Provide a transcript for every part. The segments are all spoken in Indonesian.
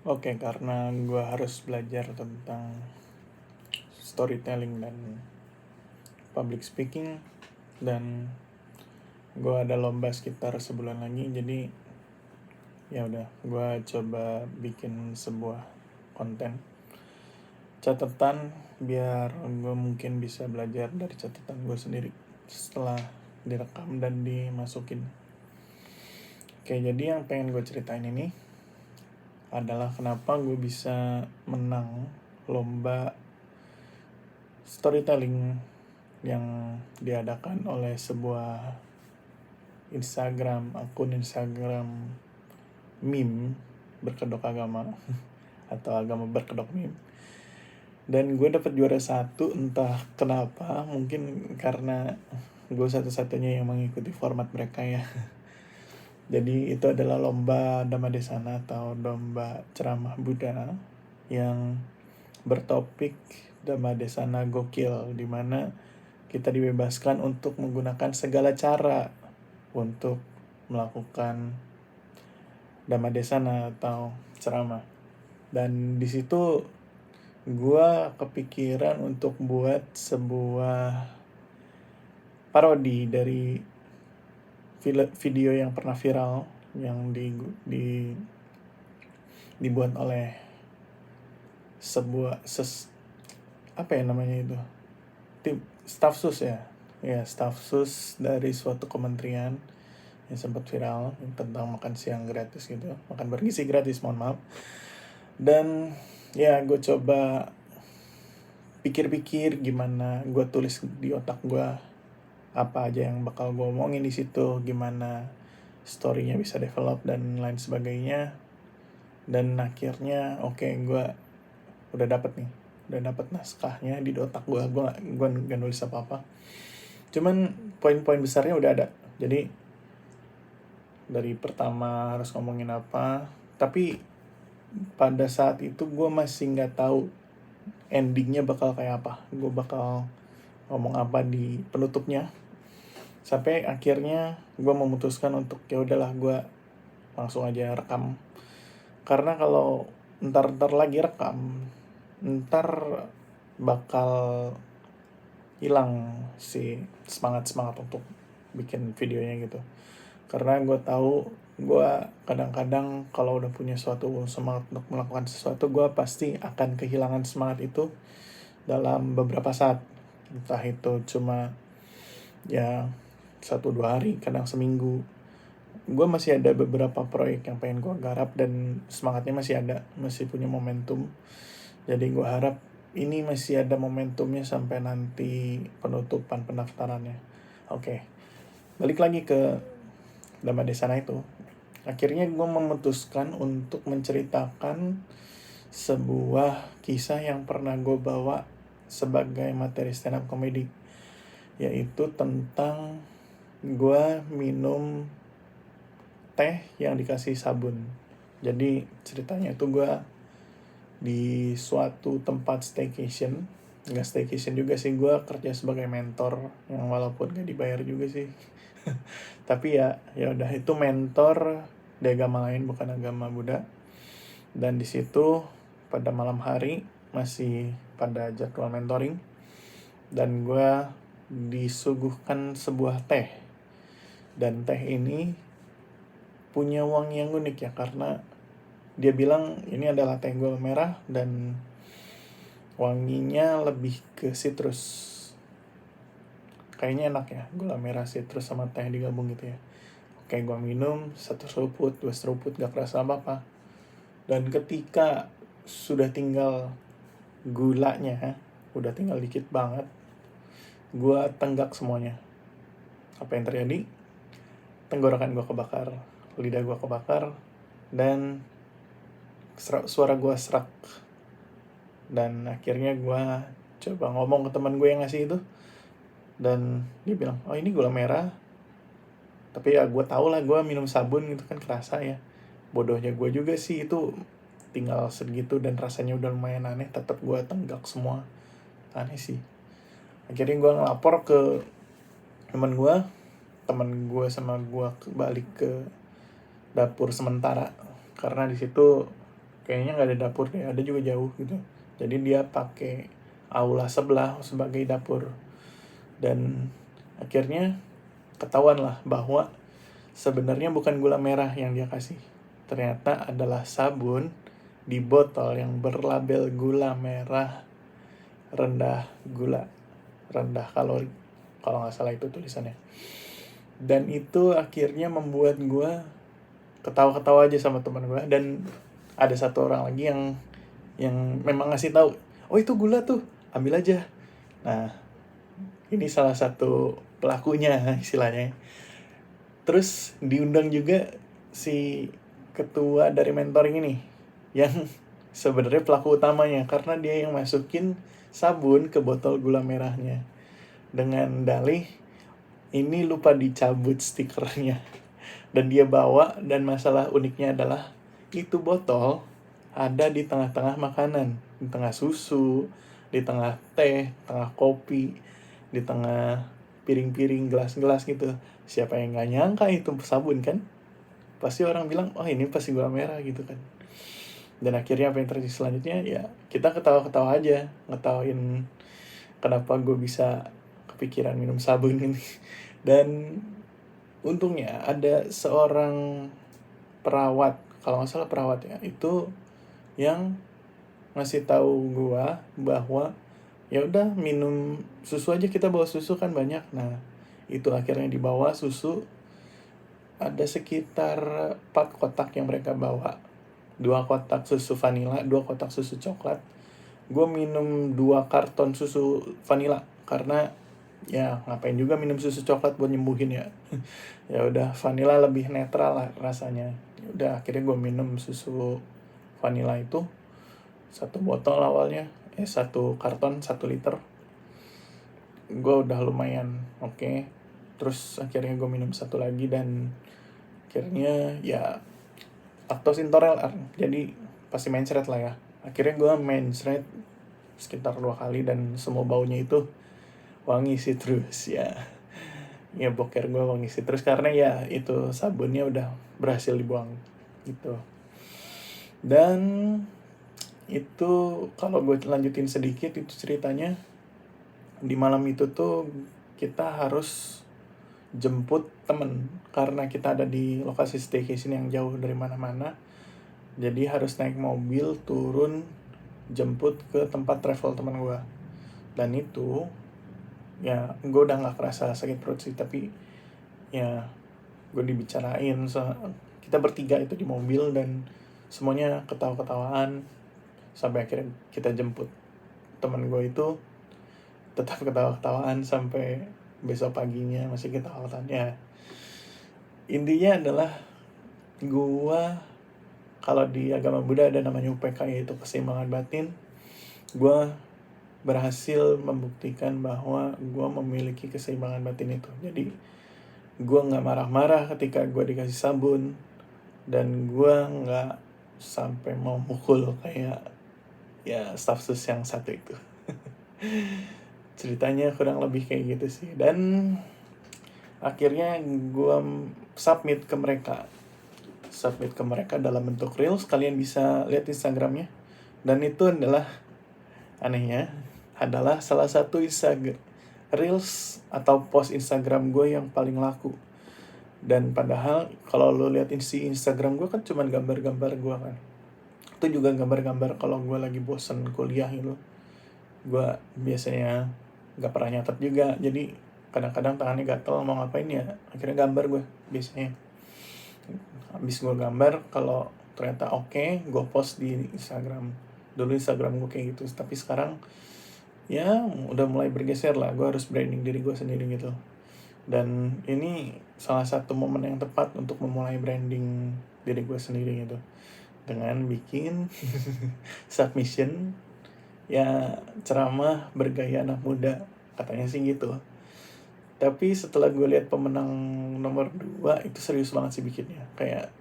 Oke, karena gue harus belajar tentang storytelling dan public speaking, dan gue ada lomba sekitar sebulan lagi, jadi ya udah gue coba bikin sebuah konten catatan biar gue mungkin bisa belajar dari catatan gue sendiri setelah direkam dan dimasukin. Oke, jadi yang pengen gue ceritain ini adalah kenapa gue bisa menang lomba storytelling yang diadakan oleh sebuah akun Instagram meme berkedok agama atau agama berkedok meme. Dan gue dapet juara 1, entah kenapa, mungkin karena gue satu-satunya yang mengikuti format mereka ya. Jadi itu adalah lomba Dhammadesana atau lomba ceramah Buddha yang bertopik Dhammadesana Gokil, di mana kita dibebaskan untuk menggunakan segala cara untuk melakukan Dhammadesana atau ceramah. Dan di situ gue kepikiran untuk buat sebuah parodi dari video yang pernah viral yang dibuat oleh sebuah apa ya namanya itu, tim staf sus staf sus dari suatu kementerian yang sempat viral tentang makan siang gratis gitu, makan bergizi gratis, mohon maaf. Dan ya gue coba pikir-pikir gimana gue tulis di otak gue apa aja yang bakal gue omongin di situ, gimana story-nya bisa develop dan lain sebagainya. Dan akhirnya gue udah dapet naskahnya di otak gue nggak nulis apa-apa, cuman poin-poin besarnya udah ada. Jadi dari pertama harus ngomongin apa, tapi pada saat itu gue masih nggak tahu endingnya bakal kayak apa, gue bakal ngomong apa di penutupnya. Sampai akhirnya gue memutuskan untuk ya udahlah gue langsung aja rekam, karena kalau ntar lagi rekam ntar bakal hilang si semangat untuk bikin videonya gitu. Karena gue tahu gue kadang-kadang kalau udah punya suatu semangat untuk melakukan sesuatu, gue pasti akan kehilangan semangat itu dalam beberapa saat, entah itu cuma ya 1-2 hari, kadang seminggu. Gue masih ada beberapa proyek yang pengen gue garap dan semangatnya masih ada, masih punya momentum. Jadi gue harap ini masih ada momentumnya sampai nanti penutupan pendaftarannya. Oke, balik lagi ke Dhammadesana itu. Akhirnya gue memutuskan untuk menceritakan sebuah kisah yang pernah gue bawa sebagai materi stand up comedy, yaitu tentang gue minum teh yang dikasih sabun. Jadi ceritanya itu gue di suatu tempat staycation, nggak staycation juga sih, gue kerja sebagai mentor yang walaupun gak dibayar juga sih. Tapi ya udah, itu mentor di agama lain, bukan agama Buddha. Dan di situ pada malam hari masih pada jadwal mentoring, dan gue disuguhkan sebuah teh. Dan teh ini punya wangi yang unik ya, karena dia bilang ini adalah teh gula merah dan wanginya lebih ke citrus. Kayaknya enak ya, gula merah, citrus sama teh digabung gitu ya. Oke, gue minum 1 seruput, 2 seruput, gak kerasa apa-apa. Dan ketika sudah tinggal gulanya, udah tinggal dikit banget, gue tenggak semuanya. Apa yang terjadi? Tenggorokan gue kebakar, lidah gue kebakar, dan suara gue serak. Dan akhirnya gue coba ngomong ke teman gue yang ngasih itu, dan dia bilang, oh ini gula merah. Tapi ya gue tau lah, gue minum sabun gitu kan kerasa ya. Bodohnya gue juga sih, itu tinggal segitu dan rasanya udah lumayan aneh, tetap gue tenggak semua. Aneh sih. Akhirnya gue ngelapor ke teman gue sama gue balik ke dapur sementara, karena di situ kayaknya nggak ada dapur deh, ada juga jauh gitu. Jadi dia pakai aula sebelah sebagai dapur. Dan akhirnya ketahuan lah bahwa sebenarnya bukan gula merah yang dia kasih. Ternyata adalah sabun di botol yang berlabel gula merah rendah gula, rendah kalori. Kalau nggak salah itu tulisannya. Dan itu akhirnya membuat gue ketawa-ketawa aja sama teman gue. Dan ada satu orang lagi yang memang ngasih tahu, oh itu gula tuh, ambil aja. Nah, ini salah satu pelakunya istilahnya. Terus diundang juga si ketua dari mentoring ini, yang sebenarnya pelaku utamanya, karena dia yang masukin sabun ke botol gula merahnya dengan dalih ini lupa dicabut stikernya. Dan dia bawa, dan masalah uniknya adalah itu botol ada di tengah-tengah makanan, di tengah susu, di tengah teh, tengah kopi, di tengah piring-piring, gelas-gelas gitu. Siapa yang nggak nyangka itu sabun kan? Pasti orang bilang, oh ini pasti gula merah gitu kan. Dan akhirnya apa yang terjadi selanjutnya, ya kita ketawa-ketawa aja, ngetawain kenapa gue bisa kepikiran minum sabun ini. Dan untungnya ada seorang perawat, kalau nggak salah perawat ya, itu yang ngasih tahu gua bahwa ya udah minum susu aja, kita bawa susu kan banyak. Nah itu akhirnya dibawa susu, ada sekitar 4 kotak yang mereka bawa, 2 kotak susu vanila, 2 kotak susu coklat. Gue minum 2 karton susu vanila karena ya ngapain juga minum susu coklat buat nyembuhin ya. Ya udah vanila lebih netral lah rasanya. Ya udah akhirnya gue minum susu vanila itu 1 botol awalnya, 1 karton 1 liter. Gue udah lumayan oke. Terus akhirnya gue minum 1 lagi, dan akhirnya ya lactose intoleran, jadi pasti mencret lah ya. Akhirnya gue mencret sekitar 2 kali, dan semua baunya itu wangi citrus ya. Ya boker gue wangi citrus karena ya itu sabunnya udah berhasil dibuang gitu. Dan itu kalau gue lanjutin sedikit itu ceritanya, di malam itu tuh kita harus jemput temen karena kita ada di lokasi staycation yang jauh dari mana-mana. Jadi harus naik mobil turun jemput ke tempat travel teman gue. Dan itu ya gue udah nggak kerasa sakit perut sih, tapi ya gue dibicarain kita bertiga itu di mobil, dan semuanya ketawa-ketawaan sampai akhirnya kita jemput teman gue itu. Tetap ketawa-ketawaan sampai besok paginya masih ketawa-ketawaan ya. Intinya adalah gue, kalau di agama Buddha ada namanya UPK, yaitu keseimbangan batin. Gue berhasil membuktikan bahwa gue memiliki keseimbangan batin itu. Jadi gue nggak marah-marah ketika gue dikasih sabun, dan gue nggak sampai mau mukul kayak ya staff sus yang satu itu. Ceritanya kurang lebih kayak gitu sih. Dan akhirnya gue submit ke mereka dalam bentuk reels. Kalian bisa lihat Instagramnya. Dan itu adalah, anehnya adalah salah satu reels atau post Instagram gue yang paling laku. Dan padahal kalau lo lihat isi Instagram gue kan cuman gambar-gambar gue kan. Itu juga gambar-gambar kalau gue lagi bosen kuliah gitu. Gue biasanya gak pernah nyatet juga, jadi kadang-kadang tangannya gatel mau ngapain ya, akhirnya gambar gue biasanya. Habis gue gambar, kalau ternyata oke, gue post di Instagram. Dulu Instagram gue kayak gitu, tapi sekarang ya udah mulai bergeser lah, gue harus branding diri gue sendiri gitu. Dan ini salah satu momen yang tepat untuk memulai branding diri gue sendiri gitu, dengan bikin submission ya, ceramah bergaya anak muda, katanya sih gitu. Tapi setelah gue lihat pemenang nomor 2 itu serius banget sih bikinnya. Kayak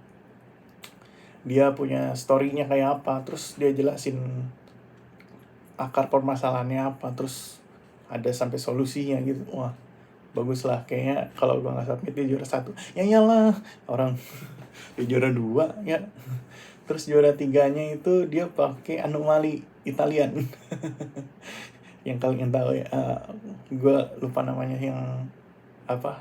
dia punya story-nya kayak apa, terus dia jelasin akar permasalahannya apa, terus ada sampai solusinya gitu. Wah, bagus lah. Kayaknya kalau gue gak submit dia juara 1. Ya iyalah, orang dia juara 2 ya. Terus juara 3-nya itu dia pakai anomali Italian. Yang kalian tahu ya, gue lupa namanya, yang apa,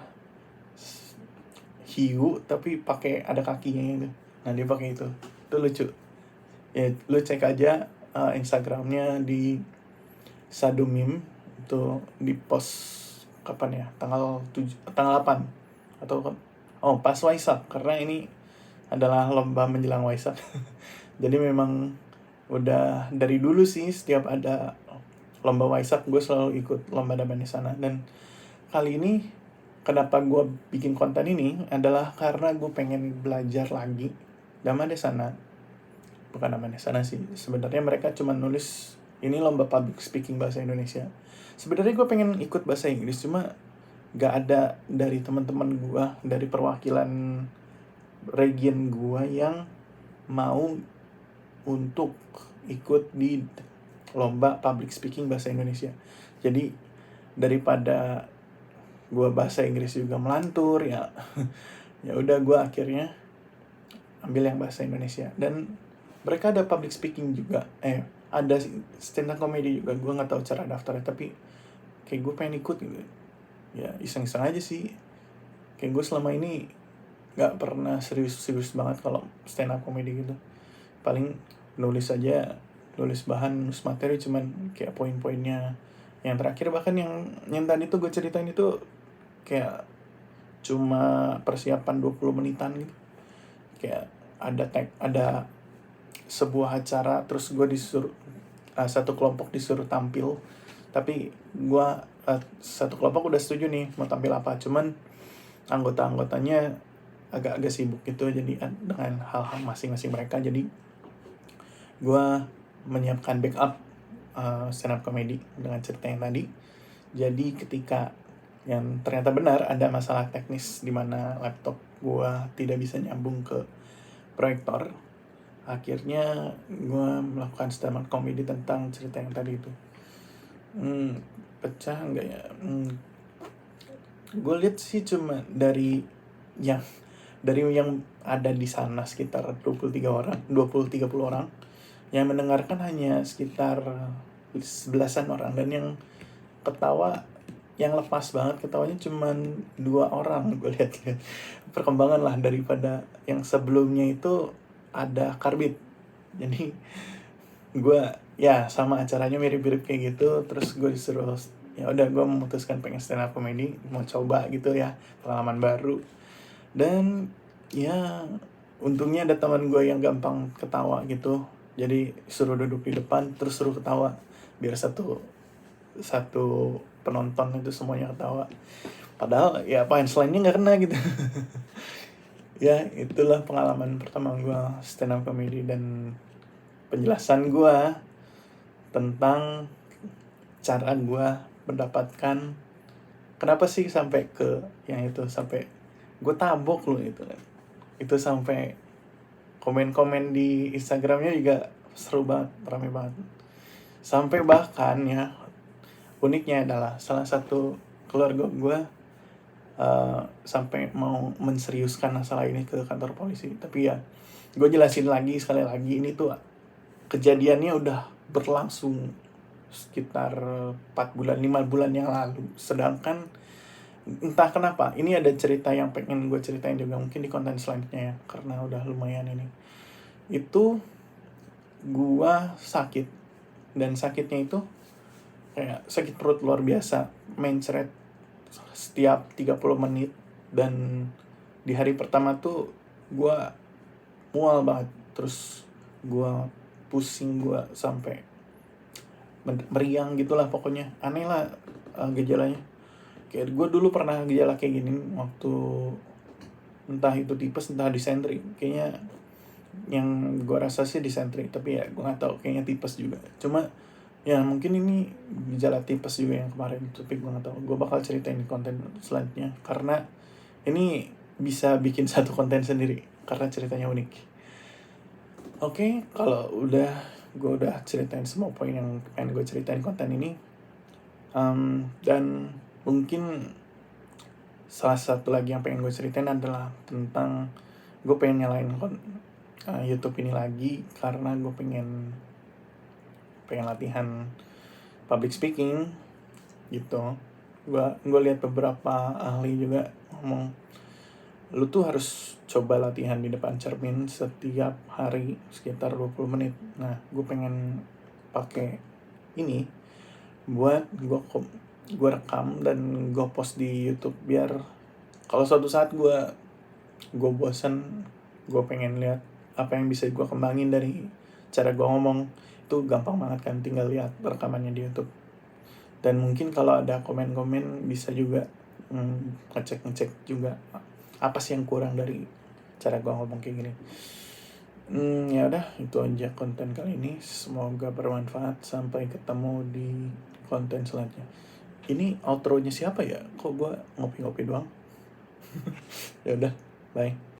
hiu tapi pakai ada kakinya itu. Nah dia pakai itu lucu ya. Lu cek aja Instagramnya di Sadumim, itu di post kapan ya, tanggal 8 atau pas Waisak, karena ini adalah lomba menjelang Waisak. Jadi memang udah dari dulu sih, setiap ada lomba Waisak gue selalu ikut lomba daban di sana. Dan kali ini kenapa gue bikin konten ini adalah karena gue pengen belajar lagi daman di sana. Bukan daman di sana sih, sebenarnya mereka cuma nulis ini lomba public speaking bahasa Indonesia. Sebenarnya gue pengen ikut bahasa Inggris, cuma gak ada dari teman-teman gue dari perwakilan region gue yang mau untuk ikut di lomba public speaking bahasa Indonesia. Jadi daripada gue bahasa Inggris juga melantur ya, ya udah gue akhirnya ambil yang bahasa Indonesia. Dan mereka ada public speaking juga, ada stand up comedy juga. Gue nggak tahu cara daftarnya, tapi kayak gue pengen ikut gitu ya, iseng-iseng aja sih. Kayak gue selama ini nggak pernah serius banget kalau stand up comedy gitu. Paling nulis bahan, nulis materi cuman kayak poin-poinnya. Yang terakhir bahkan yang tadi tuh gue ceritain itu kayak cuma persiapan 20 menitan gitu. Kayak ada sebuah acara, terus gue disuruh satu kelompok disuruh tampil, tapi gue satu kelompok udah setuju nih mau tampil apa, cuman anggotanya agak sibuk gitu, jadi dengan hal-hal masing-masing mereka. Jadi gue menyiapkan backup stand up comedy dengan cerita yang tadi. Jadi ketika yang ternyata benar ada masalah teknis di mana laptop gue tidak bisa nyambung ke proyektor, akhirnya gue melakukan stand up comedy tentang cerita yang tadi itu. Pecah enggak ya? Gue lihat sih cuma dari yang ada di sana sekitar 20-30 orang, yang mendengarkan hanya sekitar 11-an orang, dan yang ketawa, yang lepas banget ketawanya cuman 2 orang. Gue lihat perkembangan lah daripada yang sebelumnya itu ada Karbit. Jadi gue ya sama acaranya mirip-mirip kayak gitu, terus gue disuruh, ya udah gue memutuskan pengen stand up comedy, mau coba gitu ya, pengalaman baru. Dan ya untungnya ada teman gue yang gampang ketawa gitu, jadi suruh duduk di depan terus suruh ketawa biar satu penonton itu semuanya ketawa, padahal ya punchline-nya nggak kena gitu. Ya itulah pengalaman pertama gue stand up comedy dan penjelasan gue tentang cara gue mendapatkan kenapa sih sampai ke yang itu, sampai gue tabok loh itu sampai komen-komen di Instagramnya juga seru banget, rame banget. Sampai bahkan ya, uniknya adalah salah satu keluarga gue sampai mau menseriuskan masalah ini ke kantor polisi. Tapi ya gue jelasin lagi sekali lagi, ini tuh kejadiannya udah berlangsung sekitar 4 bulan 5 bulan yang lalu. Sedangkan entah kenapa ini ada cerita yang pengen gue ceritain juga mungkin di konten selanjutnya ya, karena udah lumayan ini. Itu gue sakit, dan sakitnya itu kayak sakit perut luar biasa, mencret setiap 30 menit. Dan di hari pertama tuh gue mual banget, terus gue pusing, gue sampai meriang gitulah, pokoknya aneh lah gejalanya. Kayak gue dulu pernah gejala kayak gini waktu entah itu tipes entah disentri, kayaknya yang gue rasa sih disentri, tapi ya gue nggak tahu, kayaknya tipes juga. Cuma ya mungkin ini gejala tipes juga yang kemarin, tapi gue nggak tahu. Gue bakal ceritain di konten selanjutnya karena ini bisa bikin satu konten sendiri karena ceritanya unik. Oke, kalau gue udah ceritain semua poin yang pengen gue ceritain konten ini, dan mungkin salah satu lagi yang pengen gue ceritain adalah tentang gue pengen nyalain YouTube ini lagi karena gue pengen latihan public speaking gitu. Gue lihat beberapa ahli juga ngomong, lu tuh harus coba latihan di depan cermin setiap hari sekitar 20 menit. Nah, gue pengen pakai ini buat gue rekam dan gue post di YouTube, biar kalau suatu saat gue bosan, gue pengen lihat apa yang bisa gue kembangin dari cara gue ngomong. Itu gampang banget kan, tinggal lihat rekamannya di YouTube. Dan mungkin kalau ada komen-komen bisa juga ngecek juga apa sih yang kurang dari cara gue ngomong kayak gini. Ya udah, itu aja konten kali ini, semoga bermanfaat. Sampai ketemu di konten selanjutnya. Ini outro-nya siapa ya, kok gue ngopi-ngopi doang. Ya udah, bye.